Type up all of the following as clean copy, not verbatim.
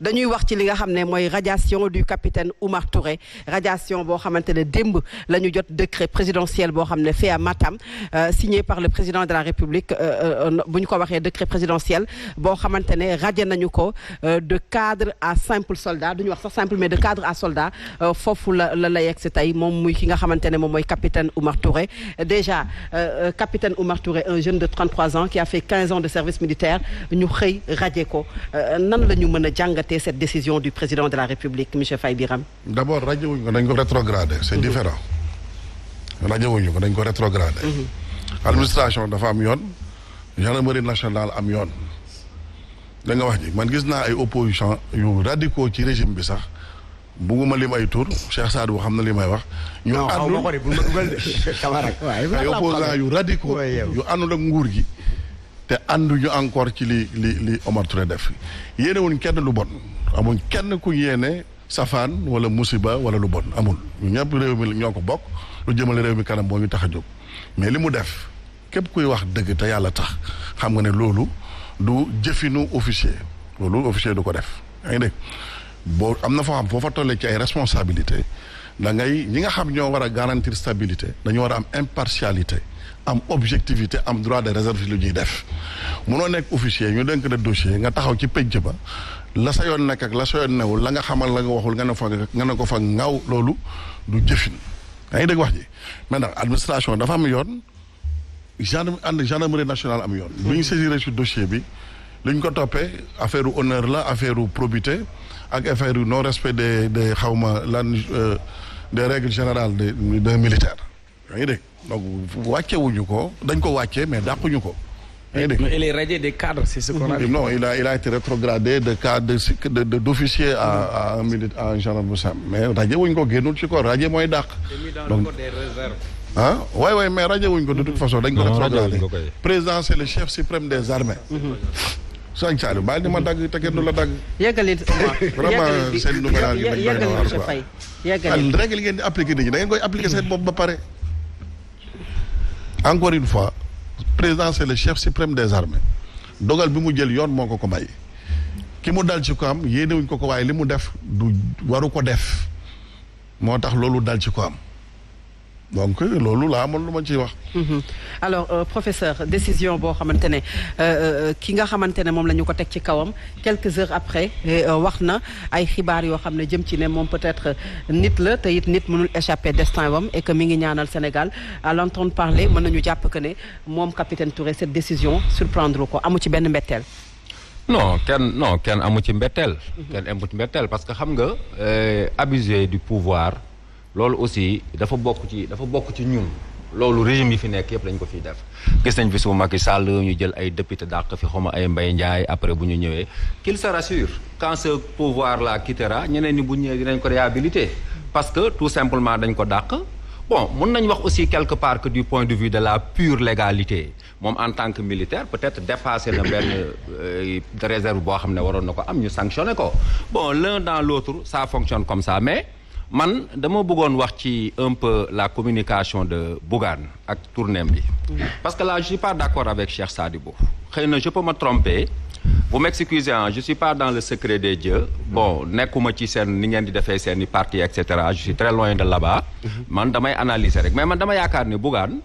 dañuy wax ci li nga xam ne mooy radiation du capitaine Oumar Touré radiation boo xamante ne démb la ñu jot décret présidentiel boo xam ne fait à Matam signé par le président de la République bu ñu ko waxee décret présidentiel boo xamante ne radié nañu ko de cadre à simple soldat du ñu wax sax simple mais de cadre à soldat foofu la yegg si tey moom muy ki nga xamante ne moom mooy capitaine Oumar Touré déjà capitaine Oumar Touré un jeune de 33 ans qui a fait 15 ans de service militaire ñu xëy radié ko nan la ñu mën a jàngat cette décision du président de la République, M. Faye Biram? D'abord, radio dañ ko rétrogradé, c'est différent. Radio ko dañ ko rétrogradé. Administration dafa am yoon, gendarmerie nationale am yoon. Da nga wax ji man gis naa ay opposition yu radicaux ci régime bi sax bugguma lim ay tour Cheikh Sadou xam na li may wax. ñu àndul ay opposants yu radicaux yu àndul ak nguur gi. te ànduñu encore ci li Omar Touré def yéene wuñ kenn lu bon amuñ kenn ku yéene safaan wala musiba wala lu bon amul ñu ñëpp réew mi ñoo ko bokk lu jëmale réew mi kanam moo ñu tax a jóg mais li mu def képp kuy wax dëgg te yàlla tax xam nga ne loolu du jëfinu officier loolu officier du ko def yaa ngi dégg boo am na foo xam foo fa tollee ci ay responsabilité da ngay ñi nga xam ñoo war a garantir stabilité dañu war a am impartialité am objectivité am droit de réserve lu ñuy def munoo nekk officier ñu dénk de dossier nga taxaw ci pénc ba la sa yoon nekk ak la sa yoon newul la nga xamal la nga waxul nga ne ko fa ngaw loolu du jëfin yaa ngi dégg wax ji maintenant administration dafa am yoon gendarmerie nationale am yoon lu ñu saisir ci dossier bi lu ñu ko toppee affaire honneur la affaire probité ak affaire non respect des xawma lan des règles générales des militaires yaa ngi dégg donc wàcce wuñu ko dañ ko wàcce mais dàquñu ko. Mais il est radié des cadres, c'est ce qu'on a dit. Non, il a été rétrogradé de cadre d'officier à un gendarme. Mais radié wuñ ko génnul ci ko radié mooy dàq. Donc des réserves. Ah ouais mais radié wuñ ko de toute façon dañ ko rétrogradé. Président c'est le chef suprême des armées. Sëñ Saliou baal ni ma dagg te kenn du la dagg. yeggali vraiment seen numéral yi yeggali monsieur Faye yeggali règle ngeen di appliquer nit ñi da ngeen koy appliquer seen bopp ba pare. Encore une fois président c'est le chef suprême des armées dogal bi mu jël yoon moo ko may ki mu dal ci ko am yéenewuñ ko waaye li mu def du waru ko def moo tax loolu dal ci ko am donc loolu laa amoon lu ma ciy wax. alors professeur décision boo xamante ne ki nga xamante ne moom la ñu ko teg ci kawam quelques heures après wax na ay xibaar yoo xam ne jëm ci ne moom peut-être nit la te it nit mënul échapper destin wam et que mi ngi ñaanal Sénégal à l'entendre parler mën nañu jàpp que ne moom capitaine Touré cette décision surprendre ko amu ci benn mbetteel. non kenn amu ci mbetteel. kenn amu ci mbetteel parce que xam nga abuser du pouvoir. loolu aussi dafa bokk ci ñun loolu régime yi fi nekk yëpp dañ ko fiy def gis nañ fi su Macky Sall ñu jël ay député dàq fi xawma ay Mbaye Ndiaye après bu ñu ñëwee qu'il se rassure quand ce pouvoir là quittera ñeneen ñi bu ñëwee dinañ ko réhabiliter parce que tout simplement dañ ko dàq bon mun nañ wax aussi quelque part que du point de vue de la pure légalité moom en tant que militaire peut-être dépassé na benn réserve boo xam ne waroon na ko am ñu sanctionné ko bon l'un dans l'autre ça fonctionne comme ça mais man dama bëggoon wax ci un peu la communication de Bougane ak tournéem bi parce que là je suis pas d'accord avec Cheikh Sadibou xëy na je peux me tromper vous m'excusez je suis pas dans le secret des dieux bon nekkuma ci seen ni ngeen di defee seen i parti et cetera je suis très loin de là-bas man damay analyser rek mais man dama yaakaar ne Bougane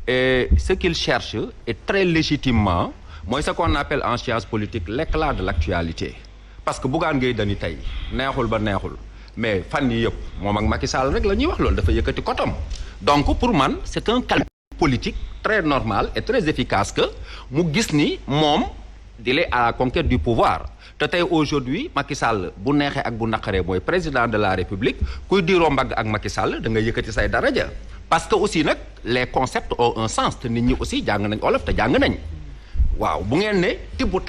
et ce qu'il cherche est très légitimement mooy ce qu'on appelle en science politique l'éclat de l'actualité parce que Bougane Gueye Dany tey neexul ba neexul mais fan yi yëpp moom ak Macky Sall rek la ñuy wax loolu dafa yëkkati kotom donc pour man c'est un calcul politique très normal et très efficace que mu gis ni moom il est à la conquête du pouvoir te tey aujourd'hui Macky Sall bu neexee ak bu naqaree mooy président de la République kuy diiroo mbagg ak Macky Sall da nga yëkkati say daraja parce que aussi nag les concepts ont un sens te nit ñi aussi jàng nañ olof te jàng nañ waaw bu ngeen ne tibbu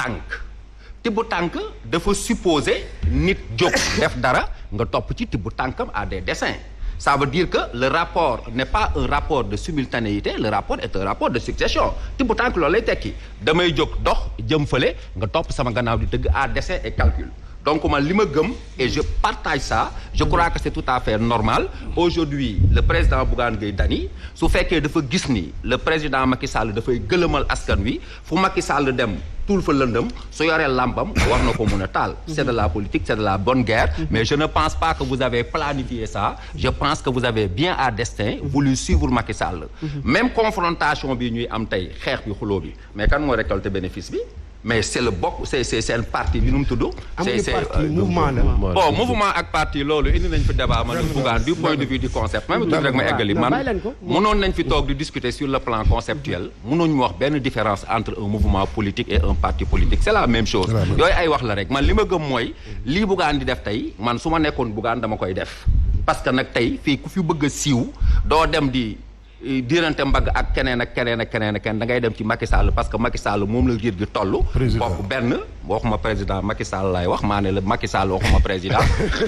tànk dafa supposer nit jóg def dara nga topp ci tibbu tànkam à des desseins ça veut dire que le rapport n'est pas un rapport de simultanéité le rapport est un rapport de succession tibbu tànk loolu lay tekki damay jóg dox jëm fële nga topp sama gannaaw di dëgg à dessein et calcul donc man li ma gëm et je partage ça je crois que c'est tout à fait normal aujourd'hui le président Bougane Gueye Dany su fekkee dafa gis ni le président Macky Sall dafay gëlëmal askan wi fu Macky Sall dem tuul fa lëndëm su yoree làmbam war na ko mën a taal c'est de la politique c'est de la bonne guerre mais je ne pense pas que vous avez planifié ça je pense que vous avez bien à destin voulu suivre Macky Sall même confrontation bi ñuy am tey xeex bi xuloo bi mais kan moo récolté bénéfice bi mais c'est le bokk c'est un parti bi nu mu tudd. c'est mouvement la. bon mouvement ak parti loolu indi nañ fi débat man Bougane du point de vue du concept. même tuuti rek ma eggali man mënoon nañ fi toog di discuter sur le plan conceptuel mënoon ñu wax benn différence entre un mouvement politique et un parti politique c'est la même chose. yooyu ay wax la rek man li ma gëm mooy lii Bougane di def tey man su ma nekkoon Bougane dama koy def parce que nag tey fii ku fi bëgg a siiw doo dem di. diirante mbagg ak keneen da ngay dem ci Macky Sall parce que Macky Sall moom la riir gi toll bokk benn waxuma président Macky Sall laay wax maa ne la Macky Sall waxuma président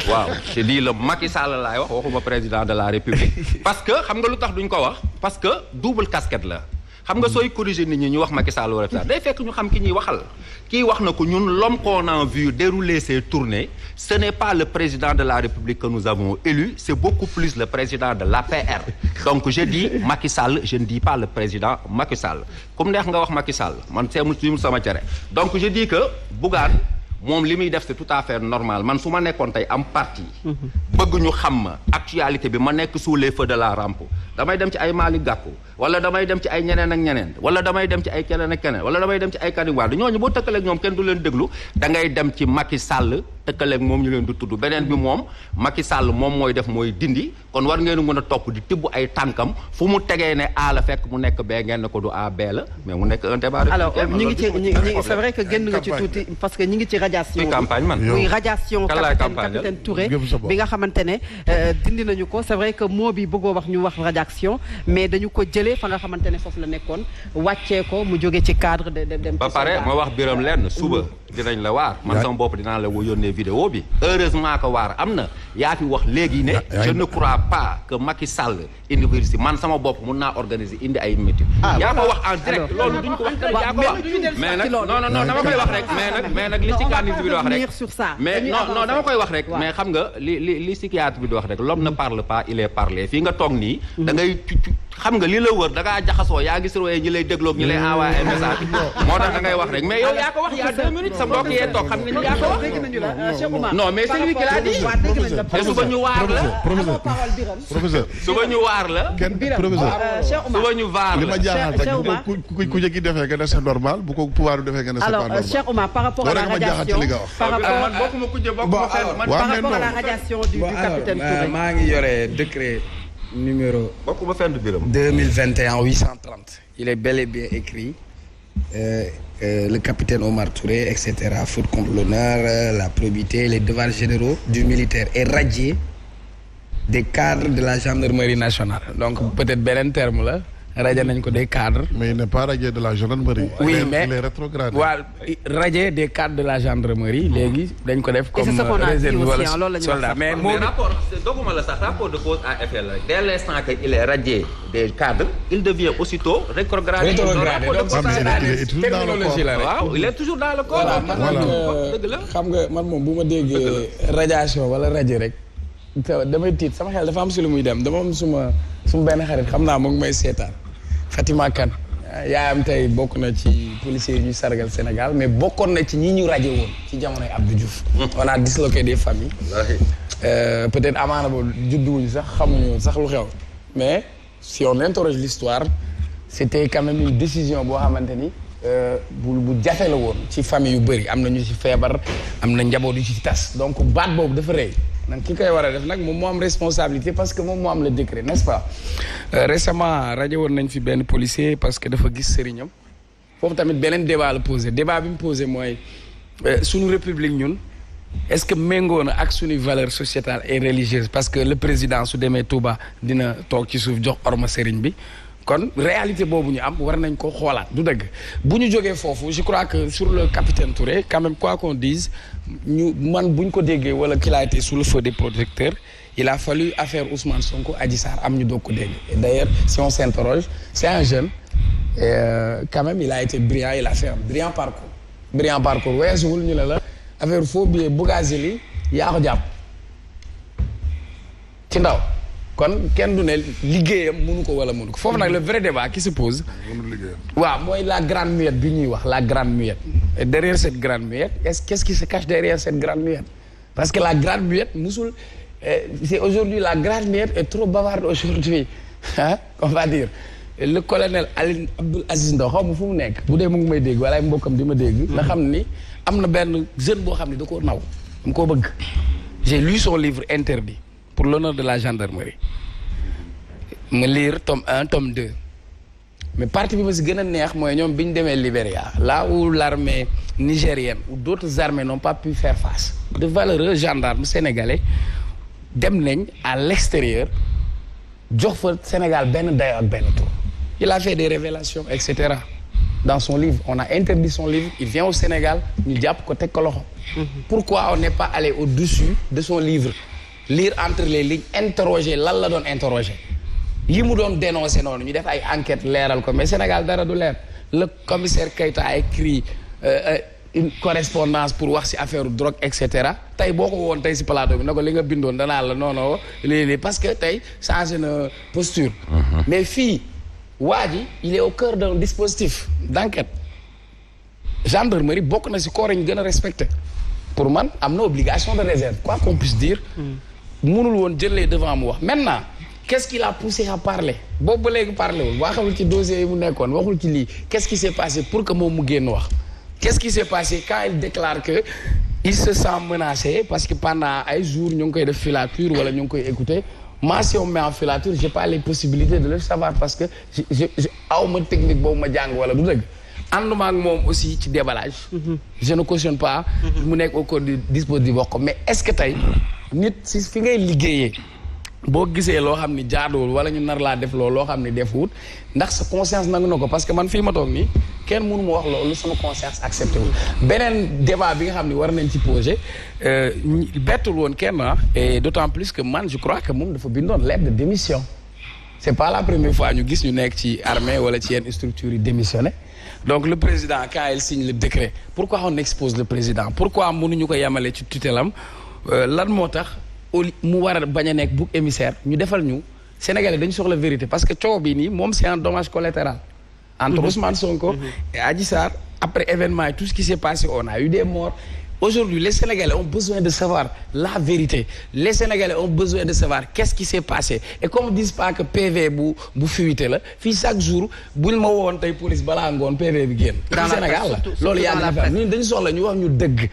waaw je dis la Macky Sall laay wax waxuma président de la République parce que xam nga lu tax duñ ko wax parce que double casquette la xam nga sooy corriger nit ñi ñu wax Macky Sall wala day fekk ñu xam ki ñuy waxal kii wax na ko ñun l'homme qu'on a vu dérouler ses tournées ce n'est pas le président de la République que nous avons élu c'est beaucoup plus le président de l'APR donc je dis Macky Sall je ne dis pas le président Macky Sall comme neex nga wax Macky Sall man c'est mu sama cere donc je dis que Bougane moom li muy def c'est tout à fait normal man su ma nekkoon tey am parti bëgg ñu xam ma actualité bi ma nekk sous les feux de la rampe damay dem ci ay Malick Gakou wala damay dem ci ay ñeneen ak ñeneen wala damay dem ci ay keneen ak keneen wala damay dem ci ay Karim Wade ñooñu boo tëkkaleeg ñoom kenn du leen déglu da ngay dem ci Macky Sall tëkkaleeg moom ñu leen du tudd beneen bi moom Macky Sall moom mooy def mooy dindi kon war ngeen mën a topp di tibb ay tànkam fu mu tegee ne A la fekk mu nekk B ngeen ne ko du A B la mais mu nekk un débat. alors ñi ngi ci c'est vrai que génn nga ci tuuti parce que ñi ngi ci radiation campagne man muy radiation capitaine Touré bi nga xamante ne dindi nañu ko c'est vrai que moo bi bëggoo wax ñu wax radiation mais dañu ko jëlee fa nga xamante ne foofu la nekkoon wàccee ko mu jóge ci cadre de dem ba pare ma wax biram lenn suba dinañ la waar man sama bopp dinaa la yónnee vidéo bi heureusement que waar am na yaa fi wax léegi ne je ne crois pas que Macky Sall université man sama bopp mun naa organiser indi ay métier yaa ko wax en direct loolu duñ ko wax yaa ko wax mais nag non dama koy wax rek mais nag li psychiatre bi di wax rek mais non dama koy wax rek mais xam nga li psychiatre bi di wax rek l'homme ne parle pas il est parlé fii nga toog nii da ngay xam nga li la wër da ngaa jaxasoo yaa ngi surveiller ñi lay dégloog ñi lay envoyer message moo tax da ngay wax rek mais yow yaa ko wax il y a 2 minutes sa mbokk yee toog xam nga yaa ko wax non mais c'est lui qui l'a dit te suba ñu waar la professeur suba ñu waar la suba ñu waar la li ma jaaxal rek ku jëkki defee nga ne c'est normal bu ko pouvoir defee nga ne c'est pas normal alors Cheikh Oumar par rapport à la radiation par rapport à la radiation du capitaine Touré maa ngi yore décret numéro 2021 830 il est bel et bien écrit le capitaine Omar Touré etc. faute contre l'honneur la probité les devoirs généraux du militaire est radié des cadres de la gendarmerie nationale donc peut-être beneen terme la radié nañ ko des cadres. mais il n'est pas radié de la gendarmerie. oui mais il est rétrogradé. waaw radié des cadres de la gendarmerie léegi dañ ko def. comme réserve wala soldat mais rapport doguma la sax rapport de cause à effet la dès l'instant que il est radié des cadres il devient aussitôt rétrogradé. il est toujours dans le corps. xam nga man moom bu ma déggee radiation wala radié rek damay tiit sama xel dafa am si lu muy dem dama am suma benn xarit xam naa mu ngi may seetaan Fatima Kane yaayam tey bokk na ci policiers yi ñuy sargal Sénégal mais bokkoon na ci ñi ñu rajo woon ci jamonoy Abdou Diouf. on a disloqué des familles. peut-être amaana boobu judduwuñu sax xamuñu sax lu xew mais si on interroge l'histoire c'était quand même une décision boo xamante ni bu jafe la woon ci famille yu bëri am na ñu ci feebar am na njaboot yu ci tas donc baat boobu dafa rëy. nag ki koy war a def nag moom moo am responsabilité parce que moom moo am le décret n'est-ce pas récemment rajo woon nañ fi benn policier parce que dafa gis sëriñam foofu tamit beneen débat la posé débat bi mu posé mooy suñu république ñun est-ce que méngoo na ak suñuy valeurs sociétales et religieuses parce que le président su demee Touba dina toog ci suuf jox orma sëriñ bi kon réalité boobu ñu am war nañ ko xoolaat du dëgg bu ñu jógee foofu je crois que sur le capitaine Touré quand même quoi qu'on dise man bu ñu ko déggee wala qu'il a été sous le feu des projecteurs il a fallu affaire Ousmane Sonko Adji Sarr am ñu doog ko dégg et d'ailleurs si on s'interroge c'est un jeune et quand même il a été brillant il a fait un brillant parcours weesuwul ñu ne la affaire faux billet Bougazelli yaa ko jàpp ci ndaw kon kenn du ne liggéeyam mënu ko wala mënu ko foofu nag le vrai débat qui se pose waaw mooy la grande muette bi ñuy wax la grande muette et derrière cette grande muette qu'est-ce qui se cache derrière cette grande muette parce que la grande muette musul c'est aujourd'hui la grande muette est trop bavarde aujourd'hui ah on va dire le colonel Aline Abdoul Aziz Ndaw xaw ma fu mu nekk bu dee mu ngi may dégg wala ay mbokkam di ma dégg nga xam ni am na benn jeune boo xam ne da koo naw dama koo bëgg j'ai lu son livre interdit pour l'honneur de la gendarmerie ma lire tome 1 tome 2 mais partie bi ma si gën a neex mooy ñoom bi ñu demee Libéria là où l'armée nigérienne ou d'autres armées n'ont pas pu faire face de valeureux gendarmes sénégalais dem nañ à l'extérieur jox fa Sénégal benn dayo ak benn tour il a fait des révélations etc dans son livre on a interdit son livre il vient au Sénégal ñu jàpp ko teg ko loxo pourquoi on n'est pas allé au-dessus de son livre lire entre les lignes interroger lan la doon interroger yi mu doon dénoncer noonu ñu def ay enquêtes leeral ko mais Sénégal dara du leer le commissaire Keïta a écrit une correspondance pour wax ci affaire drogue et cetera tey boo ko woon tey ci plateau bi na ko li nga bindoon danaa la non léeg-léeg parce que tey changé na posture mais fii waa ji il est au cœur d'un dispositif d'enquête gendarmerie bokk na ci corps yi ñu gën a respecté pour man am na obligation de réserve quoi qu'on puisse dire mënul woon jëlee devant mu wax maintenant qu'est-ce qui l'a poussé à parler boobu ba léegi parlé wul waxul ci dossier yi mu nekkoon waxul ci lii qu'est-ce qui s'est passé pour que moom mu génn wax qu'est-ce qui s'est passé quand il déclare que il se sent menacé parce que pendant ay jours ñu ngi koy def filature wala ñu ngi koy écouter moi si on met en filature j'ai pas les possibilités de le savoir parce que je aw ma technique boobu ma jàng wala du dëgg ànduma ak moom aussi ci déballage je ne cautionne pas mu nekk au cours du dispositif wax ko mais est-ce que tey nit si fi ngay liggéeyee boo gisee loo xam ni jaaduwul wala ñu nar laa def loo xam ni defuwut ndax sa conscience nangu na ko parce que man fii ma toog nii kenn mënu ma wax loolu sama conscience accepté wul beneen débat bi nga xam ni war nañ ci poser bettul woon kenn et d'autant plus que man je crois que moom dafa bindoon lettre de démission c'est pas la première fois ñu gis ñu nekk ci armée wala ci yenn structures yi démissionné donc le président quand il signe le décret pourquoi on expose le président pourquoi mënuñu ko yemale ci tutelam lan moo tax mu war a bañ a nekk bouc émissaire ñu defal ñu Sénégalais dañu soxla vérité parce que coow bi nii moom c'est un dommage collatéral entre Ousmane Sonko et Adji Sarr après événement et tout ce qui s'est passé on a eu des morts aujourd'hui les Sénégalais ont besoin de savoir la vérité les Sénégalais ont besoin de savoir qu'est-ce qui s'est passé et qu'on ne dise pas que PV bu fuité la fii chaque jour buñ ma woon tey police balaa ngoon PV bi génn fii Sénégal la loolu yaa ngi fa ñun dañu soxla ñu wax ñu dëgg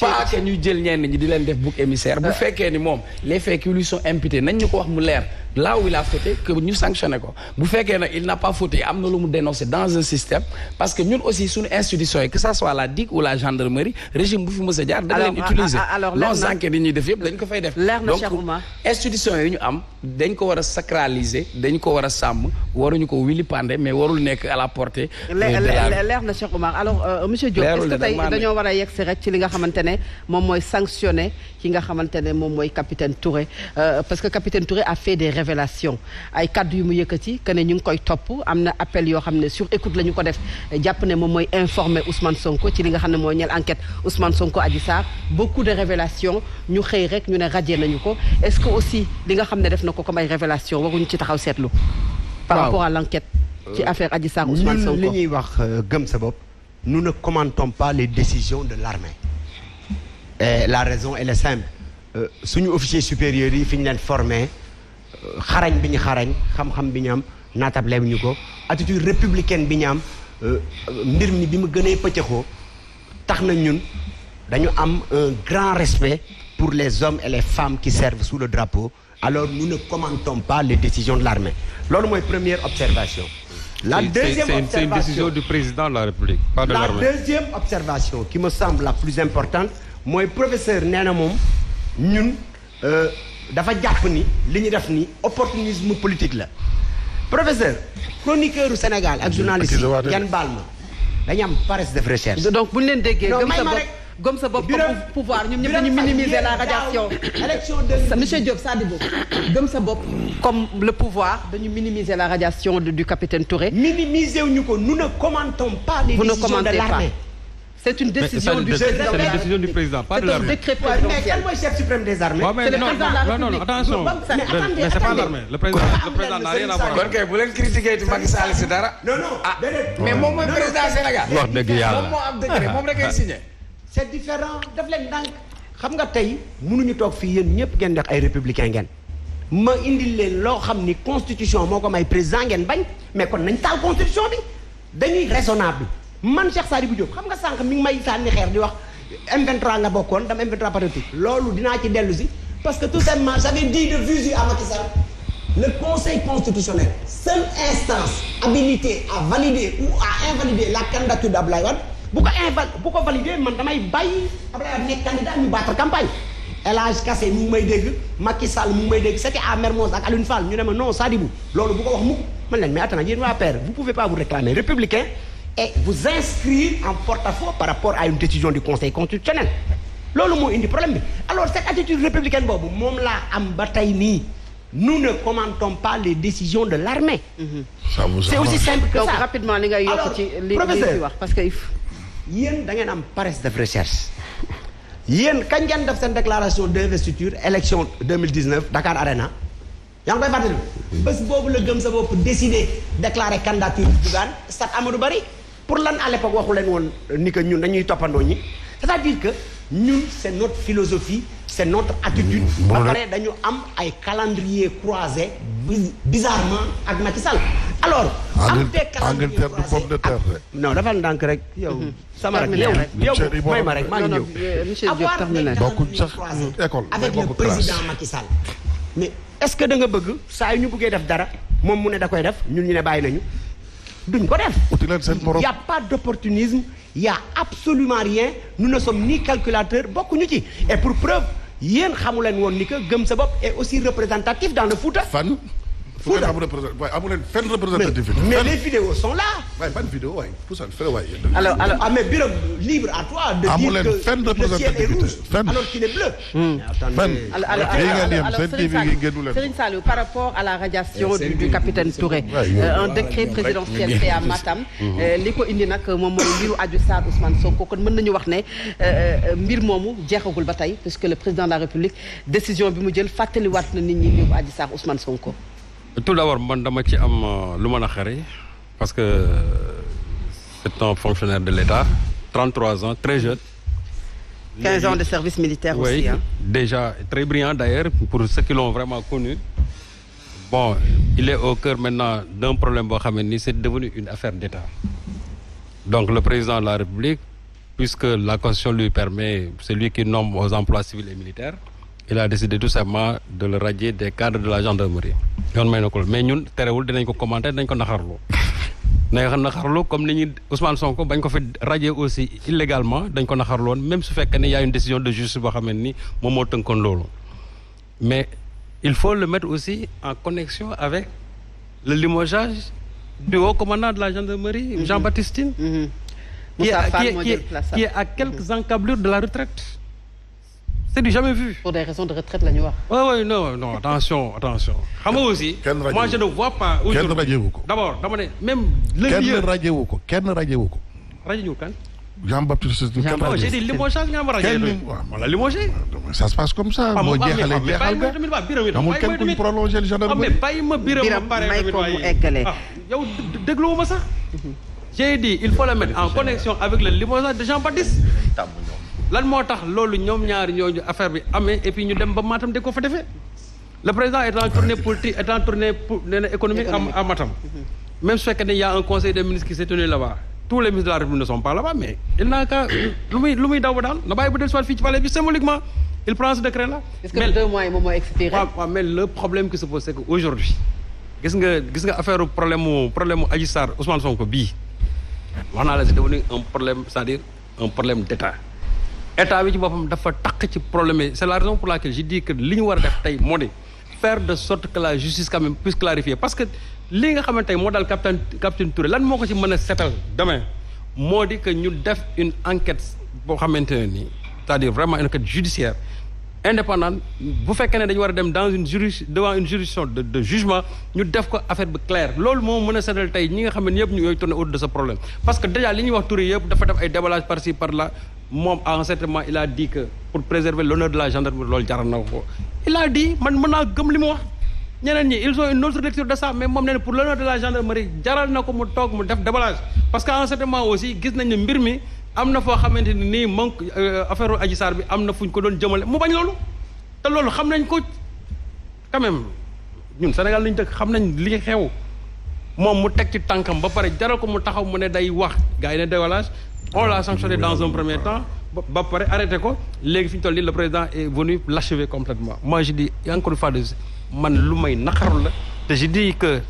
pas que ñu jël ñenn ñi di leen def bouc émissaire bu fekkee ni moom les faits qui lui sont imputés nañ ñu ko wax mu leer là où il a fauté que ñu sanctionné ko bu fekkee nag il n'a pas fauté am na lu mu dénoncé dans un système parce que ñun aussi suñu institution yi que ça soit la DIC ou la gendarmerie régime bu fi mës a jaar dañ leen utiliser non enquête yi ñuy def yëpp dañ ko fay def donc institution yi ñu am dañ ko war a sacraliser dañ ko war a sàmm waruñu ko wili pande mais warul nekk à la portée leer na Cheikh Oumar alors monsieur Diop est-ce que tey dañoo war a yegsi rek ci li nga xamante ne moom mooy sanctionner ki nga xamante ne moom mooy capitaine Touré parce que capitaine Touré a fait des révélation ay kaddu yu mu yëkkati que ne ñu ngi koy topp am na appel yoo xam ne sur écoute la ñu ko def jàpp ne moom mooy informer Ousmane Sonko ci li nga xam ne mooy ñeel enquête Ousmane Sonko Adji Sarr beaucoup de révélations ñu xëy rek ñu ne radié nañu ko est-ce que aussi li nga xam ne def na ko comme ay révélations waruñu ci taxaw seetlu par rapport à l'enquête ci affaire Adji Sarr Ousmane Sonko li ñuy wax gëm sa bopp nous ne commentons pas les décisions de l'armée et la raison elle est simple suñu officier supérieur yi fi ñu leen formé xarañ bi ñu xarañ xam-xam bi ñu am naatable ñu ko attitude républicaine bi ñu am mbir mi bi mu gënee pëccëxoo tax na ñun dañu am un grand respect pour les hommes et les femmes qui servent sous le drapeau alors nous ne commentons pas les décisions de l'armée loolu mooy première observation. La deuxième observation c'est une décision du président de la République pas de l'armée. La deuxième observation qui me semble la plus importante mooy professeur nee na moom ñun dafa jàpp ni li ñu def ni opportunisme politique la professeur chroniqueur u Sénégal ak journaliste yi yan baal ma dañu am paresse de recherche. donc bu ñu leen déggee gëm sa bopp pouvoir ñoom ñëpp dañu minimiser la radiation monsieur Diop Sadibou gëm sa bopp comme le pouvoir dañu minimiser la radiation du capitaine Touré. minimiser wuñu ko nous ne commentons pas les décisions de l'armée. c'est une décision du président. C'est une décision du président, pas de l'armée. C'est un décret présidentiel. Mais kan mooy chef suprême des armées? C'est le président de la République. Non, attention. Mais c'est pas l'armée. Le président n'a rien à voir. kon kay bu leen critiquer Macky Sall si dara. non mais moom mooy président Sénégal. wax dëgg yàlla moom moo am décret moom rek ay signé. c'est différent daf leen ndànk xam nga tey mënuñu toog fii yéen ñëpp ngeen def ay républicain ngeen ma indil leen loo xam ni constitution moo ko may président ngeen bañ mais kon nañ taal constitution bi dañuy raisonnable man Cheikh Sadibou Diop xam nga sànq mi ngi may sànni xeer di wax M23 nga bokkoon dama M23 patriotique loolu dinaa ci dellu si parce que tout simplement j'avais dit de visu à Macky Sall le conseil constitutionnel seule instance habilitée à valider ou à invalider la candidature d'Abdoulaye Wade bu ko valider man damay bàyyi Abdoulaye Wade nekk candidat ñu battre campagne El Hadj Kassé mu ngi may dégg Macky Sall mu ngi may dégg c'était à Mermoz ak Alioune Fall ñu ne ma non Sadibou loolu bu ko wax mukk man leen mais attends yéen waa PR vous pouvez pas vous réclamer républicain et vous inscrire en porte-à-faux par rapport à une décision du conseil constitutionnel loolu moo indi problème bi alors cette attitude républicaine boobu moom laa am ba tey nii nous ne commentons pas les décisions de l'armée. C'est aussi simple que ça. Donc rapidement li ngay yokk ci li ci wax parce que yéen da ngeen am paresse de recherche yéen kañ ngeen def seen déclaration d'investiture élection 2019 Dakar Arena yaa ngi koy fàttali bés boobu la gëm sa bopp décider déclarer candidature Bougane stade Amadou Barry pour lan à l'époque waxu leen woon ni que ñun dañuy toppandoo ñi c'est-à-dire que ñun c'est notre philosophie c'est notre attitude ba pare dañu am ay calendrier croisé bizarrement ak Macky Sall alors am des calendrier croisé non dafa ndànk rek yow sama rek yow may ma rek maa ngi ñëw avoir des calendrier croisé avec le président Macky Sall mais est-ce que da nga bëgg saa yu ñu bëggee def dara moom mu ne da koy def ñun ñu ne bàyyi nañu duñ ko def il y a pas d'opportunisme il y a absolument rien nous ne sommes ni calculateurs bokkuñu ci et pour preuve yéen xamu leen woon ni que gëm sa bopp est aussi représentatif dans le Fouta. fan. Fouta waaye amu leen fenn représentativité. mais les vidéos sont là. waaye ban vidéo waay Fouta fële waay. alors mais Birame libre à toi. de amu dire leen fenn que le ciel est rouge fenn. alors qu'il est bleu. Serigne Saliou par rapport à la radiation du capitaine Touré. Un décret présidentiel fait à Matam. li ko indi nag moom mooy mbiru Adji Sarr Ousmane Sonko kon mën nañu wax ne mbir moomu jeexagul ba tey puisque le président de la République décision bi mu jël fàttaliwaat na nit ñi mbiru Adji Sarr Ousmane Sonko. Tout d'abord man dama ci am lu mën a xare parce que c'est un fonctionnaire de l'État 33 ans très jeune. 15 ans de service militaire oui, aussi hein. Déjà très brillant d'ailleurs pour ceux qui l'ont vraiment connu. Bon, il est au cœur maintenant d'un problème boo xam ne ni c'est devenu une affaire d'État. Donc le président de la République, puisque la Constitution lui permet, c'est lui qui nomme aux emplois civils et militaires, il a décidé tout simplement de le radier des cadres de la gendarmerie. yoon may na ko mais ñun terewul dinañ ko commenter dinañ ko naxarlu. nañ naxarlu comme ni ñu Ousmane Sonko bañ ko fi radier aussi illégalement dañ ko naxarlu woon même su fekkee ne y a une décision de justice boo xam ne ni moom moo tënkoon loolu. mais il faut le mettre aussi en connexion avec le limogeage du haut commandant de la gendarmerie, Jean-Baptiste Tine, qui est à quelques encablures de la retraite. C'est du jamais vu. Pour des raisons de retraite la ñu wax. Oui, non, attention. xam nga aussi. Moi je ne vois pas. kenn rajewu ko. D'abord dama ne même. le kenn lieu rajewu ko. rajewu kan. Jean-Baptiste Tine kenn rajewu j'ai dit limogeage nga ma rajee. Wala limogé. ça se passe comme ça. moo jeexalee jeexal nga amul kenn kuñ prolongé le gendarmerie. mais bàyyi ma Birame may ko mu eggale. yow dégluwuma sax. j'ai dit il faut le mettre en connexion avec le limogeage de Jean-Baptiste. lan moo tax loolu ñoom ñaari ñooñu affaire bi amee et puis ñu dem ba Matam de ko fa defee. le président est en tournée politique est en tournée économique à Matam. même su fekkee ne y a un conseil des ministres qui s'est tenu là-bas. tous les ministres de la République ne sont pas là-bas mais il n'a qu'à lu muy daw ba daal na bàyyi bu del soit fii ci palais bi symboliquement il prend ce décret là. est-ce que 2 mois yi moom moo expiré. waaw mais le problème qui se pose c'est que aujourd'hui gis nga affaire problème mu Adji Sarr Ousmane Sonko bii wax naa la c'est devenu un problème c'est-à-dire un problème d'État. État bi ci boppam dafa takk ci problème yi c'est la raison pour laquelle je dis que li ñu war a def tey moo di faire de sorte que la justice quand même puisse clarifier parce que li nga xamante tey moo daal capitaine Touré lan moo ko ci mën a setal demain moo di que ñu def une enquête boo xamante ne nii c'est-à-dire vraiment une enquête judiciaire indépendante bu fekkee ne dañu war a dem dans devant une juridiction de jugement ñu def ko affaire bi claire loolu moo mën a seetal tey ñi nga xam ne yëpp ñu ñooy tourner autour de ce problème parce que déjà li ñuy wax Touré yëpp dafa def ay déballage par ci par là moom à un certain moment il a dit que pour préserver l'honneur de la gendarmerie loolu jaral na ko il a dit man mën naa gëm li mu wax ñeneen ñi ils ont une autre lecture de ça mais moom nee na pour l'honneur de la gendarmerie jaral na ko mu toog mu def déballage parce que à un certain moment aussi gis nañ ne mbir mi am na foo xamante ni nii moom affaire Adji Sarr bi am na fu ñu ko doon jëmale mu bañ loolu te loolu xam nañ ko quand même ñun Sénégal lañu dëkk xam nañ li xew moom mu teg ci tànkam ba pare jaral ko mu taxaw mu ne day wax gars yi ne dégolage on l'a sanctionné dans un premier temps ba pare arrêté ko léegi fi ñu toll nii le président est venu l'achever complètement moi je dis encore une fois de man lu may naqaru la te je dis que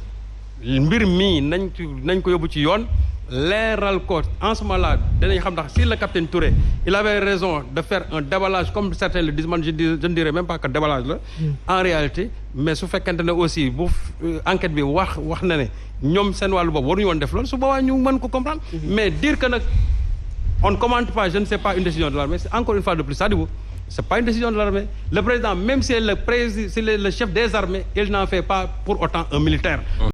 mbir mii nañ ko yóbbu ci yoon leeral ko en ce moment là danañ xam ndax si le capitaine Touré il avait raison de faire un déballage comme certains le disent man je ne dirais même pas que déballage la en réalité mais su fekkente ne aussi bu enquête bi wax na ne ñoom seen wàllu boobu waruñu woon def loolu su boobaa ñu mën ko comprendre mais dire que nag on ne commente pas je ne sais pas une décision de l'armée c'est encore une fois de plus Sadibou c'est pas une décision de l'armée le président même si c'est le chef des armées il n'en fait pas pour autant un militaire